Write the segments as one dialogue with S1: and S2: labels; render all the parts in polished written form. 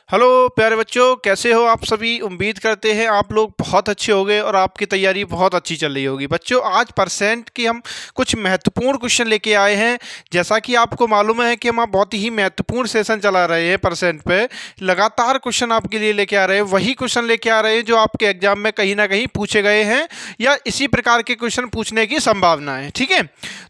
S1: Hello प्यारे बच्चों, कैसे हो आप सभी। उम्मीद करते हैं आप लोग बहुत अच्छे होंगे और आपकी तैयारी बहुत अच्छी चल रही होगी। बच्चों, आज परसेंट की हम कुछ महत्वपूर्ण क्वेश्चन लेके आए हैं। जैसा कि आपको मालूम है कि हम बहुत ही महत्वपूर्ण सेशन चला रहे हैं परसेंट पे। लगातार क्वेश्चन आपके लिए लेके आ रहे हैं, वही क्वेश्चन लेके आ रहे हैं जो आपके एग्जाम में कहीं ना कहीं पूछे गए हैं या इसी प्रकार के क्वेश्चन पूछने की संभावना है। ठीक है,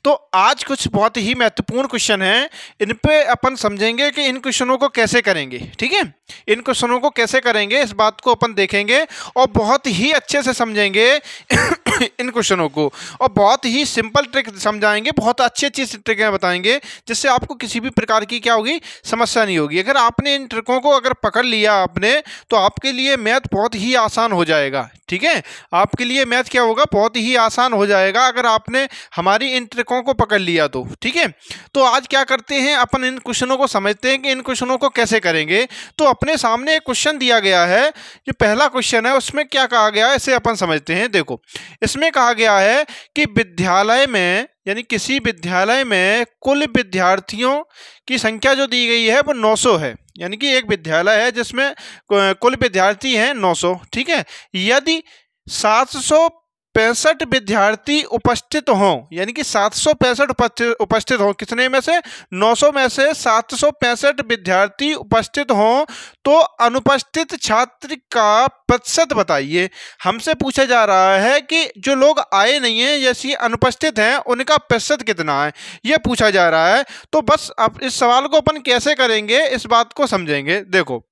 S1: तो आज कुछ बहुत ही महत्वपूर्ण क्वेश्चन हैं, इन पे अपन समझेंगे कि इन क्वेश्चनों को कैसे करेंगे। ठीक है, इन क्वेश्चनों को कैसे करेंगे इस बात को अपन देखेंगे और बहुत ही अच्छे से समझेंगे इन क्वेश्चनों को, और बहुत ही सिंपल ट्रिक समझाएंगे, बहुत अच्छी अच्छी ट्रिकें बताएंगे जिससे आपको किसी भी प्रकार की क्या होगी, समस्या नहीं होगी। अगर आपने इन ट्रिकों को अगर पकड़ लिया आपने, तो आपके लिए मैथ बहुत ही आसान हो जाएगा। ठीक है, आपके लिए मैथ क्या होगा, बहुत ही आसान हो जाएगा अगर आपने हमारी इन ट्रिकों को पकड़ लिया तो। ठीक है, तो आज क्या करते हैं, अपन इन क्वेश्चनों को समझते हैं कि इन क्वेश्चनों को कैसे करेंगे। तो अपने सामने एक क्वेश्चन दिया गया है, जो पहला क्वेश्चन है उसमें क्या कहा गया है इसे अपन समझते हैं। देखो, इसमें कहा गया है कि विद्यालय में, यानी किसी विद्यालय में कुल विद्यार्थियों की संख्या जो दी गई है वो 900 है। यानी कि एक विद्यालय है जिसमें कुल विद्यार्थी हैं 900। ठीक है, यदि 765 विद्यार्थी उपस्थित हों, यानी कि 765 उपस्थित हों, कितने में से, 900 में से 765 विद्यार्थी उपस्थित हों, तो अनुपस्थित छात्र का प्रतिशत बताइए। हमसे पूछा जा रहा है कि जो लोग आए नहीं हैं, जैसे अनुपस्थित हैं, उनका प्रतिशत कितना है, यह पूछा जा रहा है। तो बस अब इस सवाल को अपन कैसे करेंगे इस बात को समझेंगे। देखो,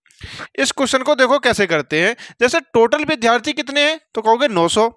S1: इस क्वेश्चन को देखो कैसे करते हैं। जैसे टोटल विद्यार्थी कितने हैं, तो कहोगे 900।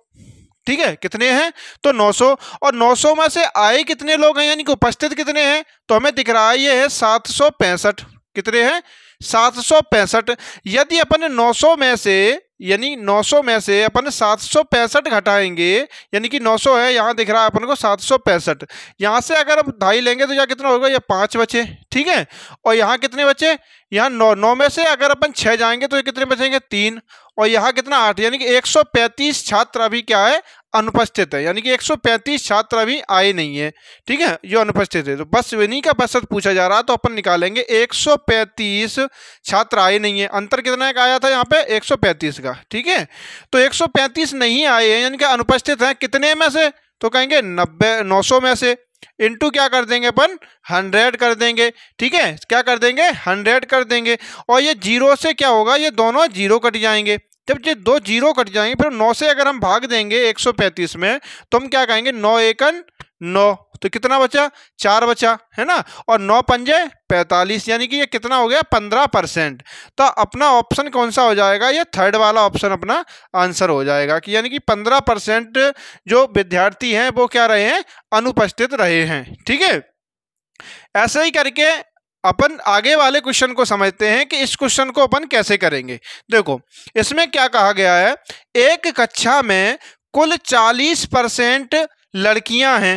S1: ठीक है, कितने हैं, तो 900, और 900 में से आए कितने लोग हैं, यानी कि उपस्थित कितने हैं, तो हमें दिख रहा है ये है 765। कितने हैं, 765। यदि अपन 900 में से, यानी 900 में से अपन 765 घटाएंगे, यानी कि 900 है, यहाँ दिख रहा है अपन को 765, यहाँ से अगर हम 2.5 लेंगे तो यहाँ कितना होगा, ये 5 बचे। ठीक है, और यहाँ कितने बचे, यहाँ 9 में से अगर अपन 6 जाएंगे तो ये कितने बचेंगे, 3, और यहाँ कितना 8, यानी कि 135 छात्र अभी क्या है, अनुपस्थित है। यानी कि 135 छात्र अभी आए नहीं है। ठीक है, जो अनुपस्थित है, तो बस इन्हीं का प्रतिशत पूछा जा रहा है, तो अपन निकालेंगे 135 छात्र आए नहीं है। अंतर कितना का आया था यहाँ पे, 135 का। ठीक है, तो 135 नहीं आए हैं, यानी कि अनुपस्थित हैं, कितने में से, तो कहेंगे 900 में से, इनटू क्या कर देंगे अपन, 100 कर देंगे। ठीक है, क्या कर देंगे, 100 कर देंगे, और ये जीरो से क्या होगा, ये दोनों जीरो कट जाएंगे। जब ये 2 जीरो कट जाएंगे, फिर 9 से अगर हम भाग देंगे 135 में, तो हम क्या कहेंगे, 9 एकन 9, तो कितना बचा, 4 बचा, है ना, और 9 पंजे 45, यानी कि ये कितना हो गया, 15%। तो अपना ऑप्शन कौन सा हो जाएगा, ये थर्ड वाला ऑप्शन अपना आंसर हो जाएगा, कि यानी कि 15% जो विद्यार्थी हैं वो क्या रहे हैं, अनुपस्थित रहे हैं। ठीक है, ऐसे ही करके अपन आगे वाले क्वेश्चन को समझते हैं कि इस क्वेश्चन को अपन कैसे करेंगे। देखो, इसमें क्या कहा गया है, एक कक्षा में कुल 40% लड़कियां हैं,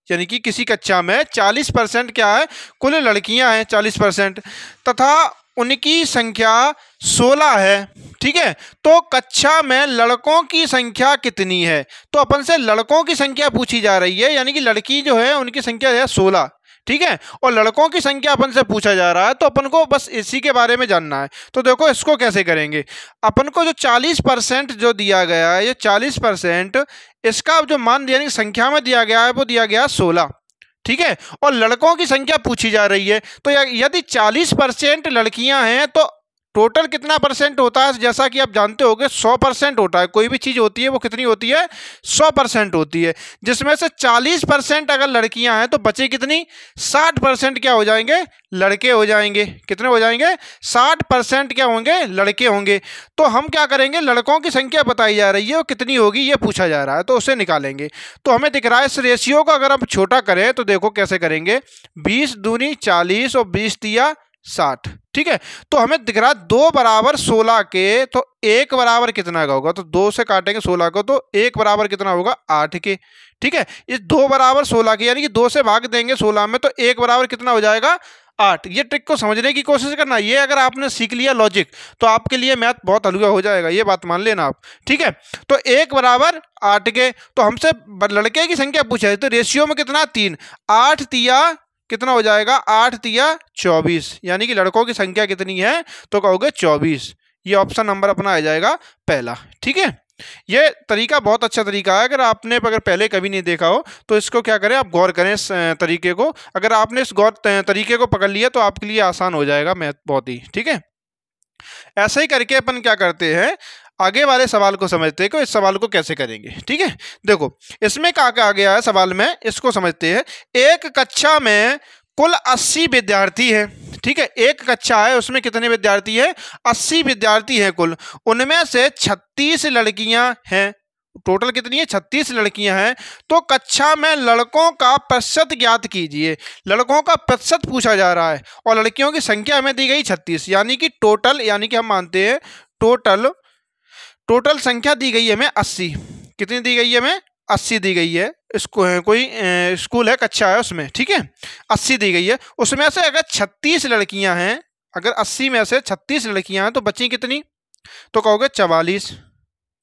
S1: यानी कि किसी कक्षा में 40% क्या है, कुल लड़कियां हैं 40%, तथा उनकी संख्या 16 है। ठीक है, तो कक्षा में लड़कों की संख्या कितनी है, तो अपन से लड़कों की संख्या पूछी जा रही है, यानी कि लड़की जो है उनकी संख्या है 16। ठीक है, और लड़कों की संख्या अपन से पूछा जा रहा है, तो अपन को बस इसी के बारे में जानना है। तो देखो, इसको कैसे करेंगे, अपन को जो 40% जो दिया गया है, ये 40%, इसका जो मान यानी संख्या में दिया गया है वो दिया गया 16। ठीक है, और लड़कों की संख्या पूछी जा रही है, तो यदि 40% लड़कियां हैं तो टोटल कितना परसेंट होता है, जैसा कि आप जानते होंगे 100% होता है। कोई भी चीज़ होती है वो कितनी होती है, 100% होती है, जिसमें से 40% अगर लड़कियां हैं तो बचे कितनी, 60% क्या हो जाएंगे, लड़के हो जाएंगे। कितने हो जाएंगे, 60% क्या होंगे, लड़के होंगे। तो हम क्या करेंगे, लड़कों की संख्या बताई जा रही है, वो कितनी होगी ये पूछा जा रहा है, तो उसे निकालेंगे। तो हमें दिख रहा है इस रेशियो को अगर हम छोटा करें तो देखो कैसे करेंगे, 20 दूनी 40 और 20 तिया 60। ठीक है, तो हमें दिख रहा है 2 बराबर 16 के, तो 1 बराबर कितना का होगा, तो 2 से काटेंगे 16 को, तो 1 बराबर कितना होगा, 8 के। ठीक है, इस 2 बराबर 16 के, यानी कि 2 से भाग देंगे 16 में, तो 1 बराबर कितना हो जाएगा, 8। ये ट्रिक को समझने की कोशिश करना, ये अगर आपने सीख लिया लॉजिक तो आपके लिए मैथ बहुत हल्का हो जाएगा, ये बात मान लेना आप। ठीक है, तो 1 बराबर 8 के, तो हमसे लड़के की संख्या पूछा है, तो रेशियो में कितना, 3, 8 तिया कितना हो जाएगा, 8 तिया 24, यानी कि लड़कों की संख्या कितनी है, तो कहोगे 24। ये ऑप्शन नंबर अपना आ जाएगा पहला। ठीक है, ये तरीका बहुत अच्छा तरीका है। अगर पहले कभी नहीं देखा हो तो इसको क्या करें, आप गौर करें इस तरीके को। अगर आपने इस तरीके को पकड़ लिया तो आपके लिए आसान हो जाएगा मैथ बहुत ही। ठीक है, ऐसा ही करके अपन क्या करते हैं, आगे वाले सवाल को समझते हैं कि इस सवाल को कैसे करेंगे। ठीक है, देखो इसमें क्या क्या आ गया है सवाल में, इसको समझते हैं। एक कक्षा में कुल 80 विद्यार्थी हैं। ठीक है, एक कक्षा है, उसमें कितने विद्यार्थी हैं, 80 विद्यार्थी हैं कुल। उनमें से 36 लड़कियां हैं। टोटल कितनी है, 36 लड़कियां हैं। तो कक्षा में लड़कों का प्रतिशत ज्ञात कीजिए। लड़कों का प्रतिशत पूछा जा रहा है और लड़कियों की संख्या हमें दी गई 36, यानी कि टोटल, यानी कि हम मानते हैं टोटल संख्या दी गई है हमें 80। कितनी दी गई है हमें, 80 दी गई है। इसको कोई स्कूल है, कक्षा है उसमें। ठीक है, 80 दी गई है। उसमें से अगर 36 लड़कियां हैं, अगर 80 में से 36 लड़कियां हैं तो बची कितनी, तो कहोगे 44।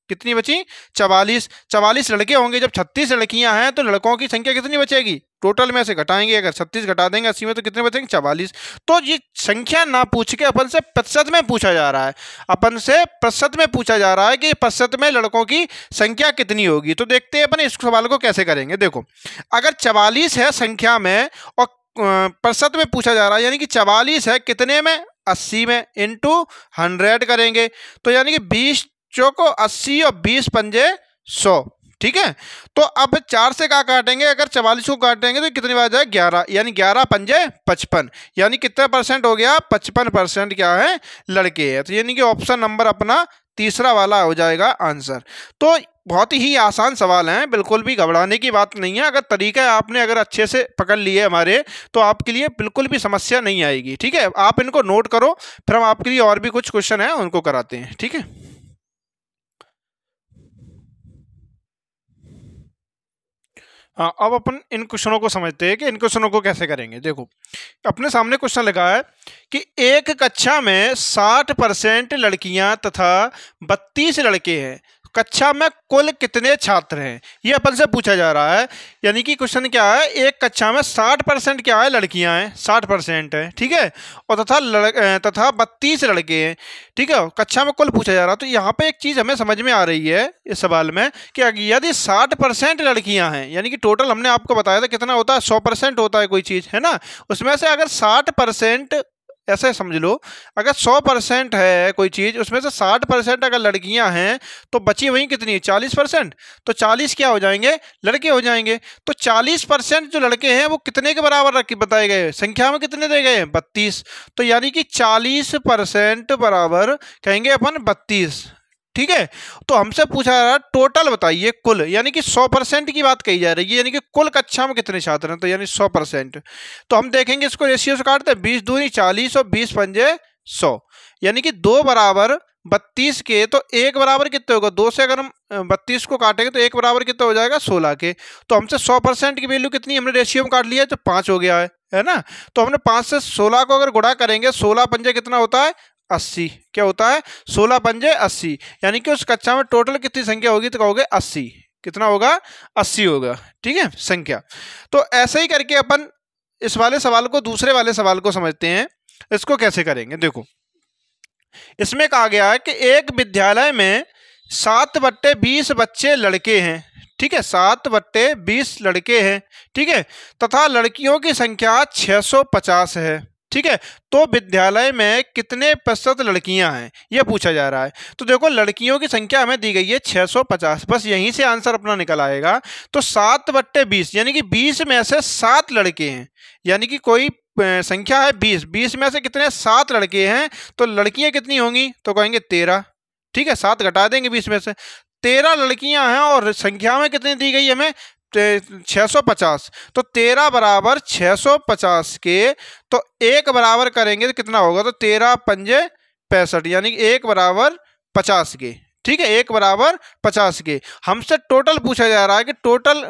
S1: कितनी बची, 44। 44 लड़के होंगे, जब 36 लड़कियां हैं तो लड़कों की संख्या कितनी बचेगी, टोटल में से घटाएंगे, अगर 36 घटा देंगे 80 में तो कितने बचेंगे, 44। तो ये संख्या ना पूछ के अपन से प्रतिशत में पूछा जा रहा है। अपन से प्रतिशत में पूछा जा रहा है कि प्रतिशत में लड़कों की संख्या कितनी होगी। तो देखते हैं अपन इस सवाल को कैसे करेंगे। देखो, अगर 44 है संख्या में और प्रतिशत में पूछा जा रहा है, यानी कि 44 है कितने में, 80 में, इंटू 100 करेंगे। तो यानी कि 20 चौको 80 और 20 पंजे 100। ठीक है, तो अब 4 से क्या काटेंगे, अगर 44 को काटेंगे तो कितनी बार जाए, 11, यानी 11 पंजे 55, यानी कितना परसेंट हो गया, 55% क्या है, लड़के हैं। तो यानी कि ऑप्शन नंबर अपना तीसरा वाला हो जाएगा आंसर। तो बहुत ही आसान सवाल हैं, बिल्कुल भी घबराने की बात नहीं है। अगर तरीका आपने अगर अच्छे से पकड़ लिए हमारे, तो आपके लिए बिल्कुल भी समस्या नहीं आएगी। ठीक है, आप इनको नोट करो, फिर हम आपके लिए और भी कुछ क्वेश्चन हैं उनको कराते हैं। ठीक है, हाँ, अब अपन इन क्वेश्चनों को समझते हैं कि इन क्वेश्चनों को कैसे करेंगे। देखो, अपने सामने क्वेश्चन लिखा है कि एक कक्षा में 60% लड़कियां तथा 32 लड़के हैं। कक्षा में कुल कितने छात्र हैं, ये अपन से पूछा जा रहा है। यानी कि क्वेश्चन क्या है, एक कक्षा में 60% क्या है, लड़कियां हैं, 60% है। ठीक है, और तथा 32 लड़के हैं। ठीक है, कक्षा में कुल पूछा जा रहा है। तो यहाँ पे एक चीज़ हमें समझ में आ रही है इस सवाल में कि यदि 60% लड़कियां हैं, यानी कि टोटल हमने आपको बताया था कितना होता है, 100% होता है कोई चीज़, है ना। उसमें से अगर 60%, ऐसे समझ लो, अगर 100% है कोई चीज़, उसमें से 60% अगर लड़कियां हैं तो बची वही कितनी है, 40%। तो 40 क्या हो जाएंगे, लड़के हो जाएंगे। तो 40% जो लड़के हैं वो कितने के बराबर बताए गए, संख्या में कितने दे गए, 32। तो यानी कि 40% बराबर कहेंगे अपन 32। ठीक है, तो हमसे पूछा जा रहा है टोटल बताइए कुल, यानी कि 100% की बात कही जा रही है, यानी कि कुल कक्षा में कितने छात्र हैं, तो यानी 100%। तो हम देखेंगे इसको रेशियो से काटते हैं, 20 दूनी 40 और 20 पंजे 100, यानी कि 2 बराबर 32 के, तो 1 बराबर कितने होगा, 2 से अगर हम 32 को काटेंगे तो 1 बराबर कितना हो जाएगा, 16 के। तो हमसे 100% की वैल्यू कितनी हमने रेशियो में काट लिया है, तो 5 हो गया है ना। तो हमने 5 से 16 को अगर गुणा करेंगे, 16 पंजे कितना होता है, 80। क्या होता है, 16 पंजे 80, यानी कि उस कक्षा में टोटल कितनी संख्या होगी, तो कहोगे 80। कितना होगा, 80 होगा। ठीक है, संख्या। तो ऐसे ही करके अपन इस वाले सवाल को, दूसरे वाले सवाल को समझते हैं। इसको कैसे करेंगे, देखो इसमें कहा गया है कि एक विद्यालय में 7/20 बच्चे लड़के हैं। ठीक है, 7/20 लड़के हैं। ठीक है, तथा लड़कियों की संख्या 650 है। ठीक है, तो विद्यालय में कितने प्रतिशत लड़कियां हैं, यह पूछा जा रहा है। तो देखो, लड़कियों की संख्या हमें दी गई है 650, बस यहीं से आंसर अपना निकल आएगा। तो 7/20, यानी कि 20 में से 7 लड़के हैं, यानी कि कोई संख्या है 20, 20 में से कितने, 7 लड़के हैं, तो लड़कियां कितनी होंगी, तो कहेंगे 13। ठीक है, 7 घटा देंगे 20 में से, 13 लड़कियां हैं और संख्या में कितनी दी गई हमें, 650। तो 13 बराबर 650 के, तो 1 बराबर करेंगे तो कितना होगा, तो 13 पंजे 65, यानी कि 1 बराबर 50 के। ठीक है, 1 बराबर 50 के। हमसे टोटल पूछा जा रहा है कि टोटल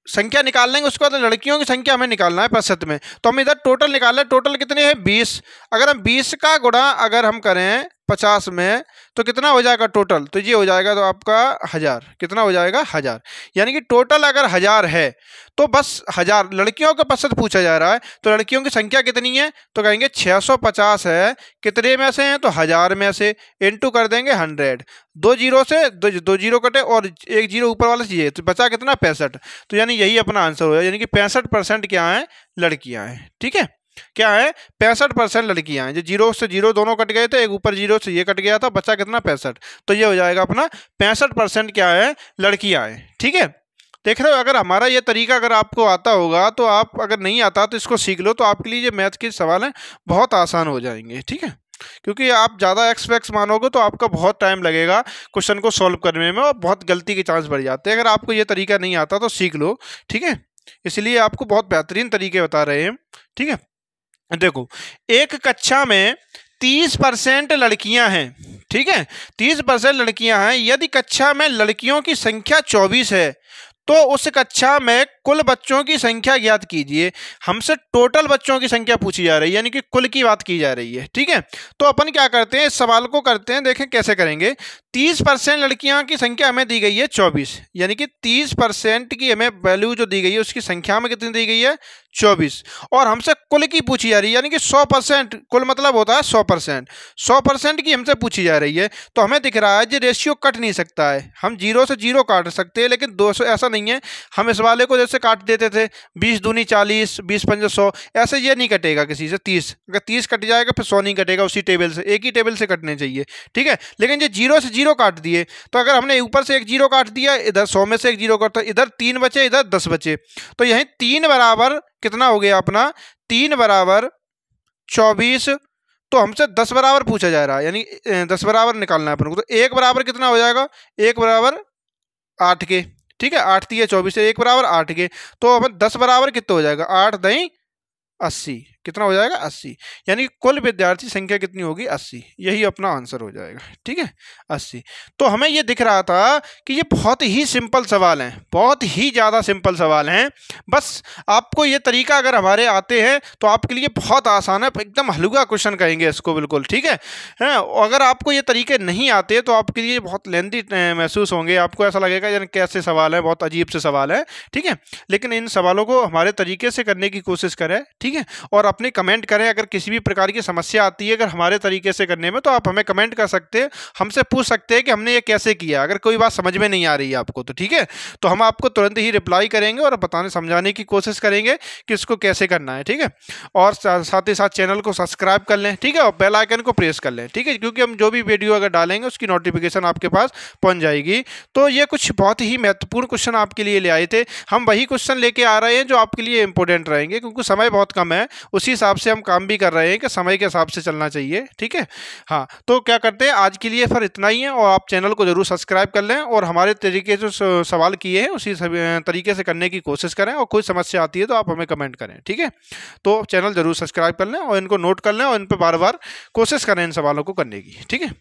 S1: संख्या निकाल लेंगे, उसके बाद लड़कियों की संख्या हमें निकालना है प्रतिशत में। तो हम इधर टोटल निकाल लें, टोटल कितने हैं, 20। अगर हम 20 का गुणा अगर हम करें 50 में तो कितना हो जाएगा टोटल, तो ये हो जाएगा तो आपका 1000, कितना हो जाएगा 1000, यानी कि टोटल अगर 1000 है तो बस 1000 लड़कियों का प्रतिशत पूछा जा रहा है, तो लड़कियों की संख्या कितनी है, तो कहेंगे 650 है, कितने में से हैं, तो 1000 में से, इनटू कर देंगे 100, 2 जीरो से दो जीरो कटे और एक जीरो ऊपर वाला चाहिए, तो बचा कितना 65, तो यानी यही अपना आंसर होगा, यानी कि 65% क्या है, लड़कियां हैं। ठीक है, क्या है 65% लड़कियां हैं, जो जीरो से जीरो दोनों कट गए थे, एक ऊपर जीरो से ये कट गया था, बचा कितना 65, तो ये हो जाएगा अपना 65% क्या है, लड़कियां हैं। ठीक है, देख रहे हो, अगर हमारा ये तरीका अगर आपको आता होगा तो आप, अगर नहीं आता तो इसको सीख लो, तो आपके लिए ये मैथ के सवाल हैं बहुत आसान हो जाएंगे। ठीक है, क्योंकि आप ज़्यादा एक्सपेक्ट मानोगे तो आपका बहुत टाइम लगेगा क्वेश्चन को सॉल्व करने में और बहुत गलती के चांस बढ़ जाते हैं। अगर आपको ये तरीका नहीं आता तो सीख लो। ठीक है, इसलिए आपको बहुत बेहतरीन तरीके बता रहे हैं। ठीक है, देखो, एक कक्षा में 30% लड़कियां हैं। ठीक है, 30% लड़कियां हैं। यदि कक्षा में लड़कियों की संख्या 24 है तो उस कक्षा में कुल बच्चों की संख्या ज्ञात कीजिए। हमसे टोटल बच्चों की संख्या पूछी जा रही है, यानी कि कुल की बात की जा रही है। ठीक है, तो अपन क्या करते हैं, इस सवाल को करते हैं, देखें कैसे करेंगे। 30% लड़कियों की संख्या हमें दी गई है 24, यानी कि 30% की हमें वैल्यू जो दी गई है उसकी संख्या में कितनी दी गई है 24, और हमसे कुल की पूछी जा रही है, यानी कि 100%, कुल मतलब होता है 100%, 100% की हमसे पूछी जा रही है। तो हमें दिख रहा है ये रेशियो कट नहीं सकता है, हम जीरो से जीरो काट सकते हैं, लेकिन 200 ऐसा नहीं है। हम इस वाले को जैसे काट देते थे 20 दूनी 40, 20 पंजे 100, ऐसे ये नहीं कटेगा किसी से 30, अगर 30 कट जाएगा फिर 100 नहीं कटेगा, उसी टेबल से, एक ही टेबल से कटने चाहिए। ठीक है, लेकिन ये जीरो से जीरो काट दिए, तो अगर हमने ऊपर से एक जीरो काट दिया, इधर 100 में से एक जीरो काटा, इधर 3 बचे, इधर 10 बचे, तो यही 3 बराबर कितना हो गया अपना, 3 बराबर 24, तो हमसे 10 बराबर पूछा जा रहा है, यानी 10 बराबर निकालना है अपन को, तो 1 बराबर कितना हो जाएगा, 1 बराबर 8 के। ठीक है, 8 दिए 24 से 1 बराबर 8 के, तो अपन 10 बराबर कितना हो जाएगा, 8 दही 80, कितना हो जाएगा 80, यानी कुल विद्यार्थी संख्या कितनी होगी 80, यही अपना आंसर हो जाएगा। ठीक है, 80। तो हमें ये दिख रहा था कि ये बहुत ही सिंपल सवाल हैं, बहुत ही ज़्यादा सिंपल सवाल हैं। बस आपको ये तरीका अगर हमारे आते हैं तो आपके लिए बहुत आसान है, एकदम हलवा क्वेश्चन कहेंगे इसको, बिल्कुल। ठीक है, अगर आपको ये तरीके नहीं आते तो आपके लिए बहुत लेंथी महसूस होंगे, आपको ऐसा लगेगा यानी कैसे सवाल है, बहुत अजीब से सवाल है। ठीक है, लेकिन इन सवालों को हमारे तरीके से करने की कोशिश करें। ठीक है, और अपने कमेंट करें, अगर किसी भी प्रकार की समस्या आती है अगर हमारे तरीके से करने में, तो आप हमें कमेंट कर सकते हैं, हमसे पूछ सकते हैं कि हमने ये कैसे किया। अगर कोई बात समझ में नहीं आ रही है आपको तो ठीक है, तो हम आपको तुरंत ही रिप्लाई करेंगे और बताने समझाने की कोशिश करेंगे कि इसको कैसे करना है। ठीक है, और साथ ही साथ चैनल को सब्सक्राइब कर लें। ठीक है, और बेल आइकन को प्रेस कर लें। ठीक है, क्योंकि हम जो भी वीडियो अगर डालेंगे उसकी नोटिफिकेशन आपके पास पहुंच जाएगी। तो ये कुछ बहुत ही महत्वपूर्ण क्वेश्चन आपके लिए ले आए थे, हम वही क्वेश्चन लेके आ रहे हैं जो आपके लिए इंपॉर्टेंट रहेंगे, क्योंकि समय बहुत कम है, उसी हिसाब से हम काम भी कर रहे हैं कि समय के हिसाब से चलना चाहिए। ठीक है, हाँ, तो क्या करते हैं आज के लिए फिर इतना ही है, और आप चैनल को जरूर सब्सक्राइब कर लें और हमारे तरीके जो सवाल किए हैं उसी तरीके से करने की कोशिश करें, और कोई समस्या आती है तो आप हमें कमेंट करें। ठीक है, तो चैनल जरूर सब्सक्राइब कर लें और इनको नोट कर लें और इन पर बार बार कोशिश करें इन सवालों को करने की। ठीक है।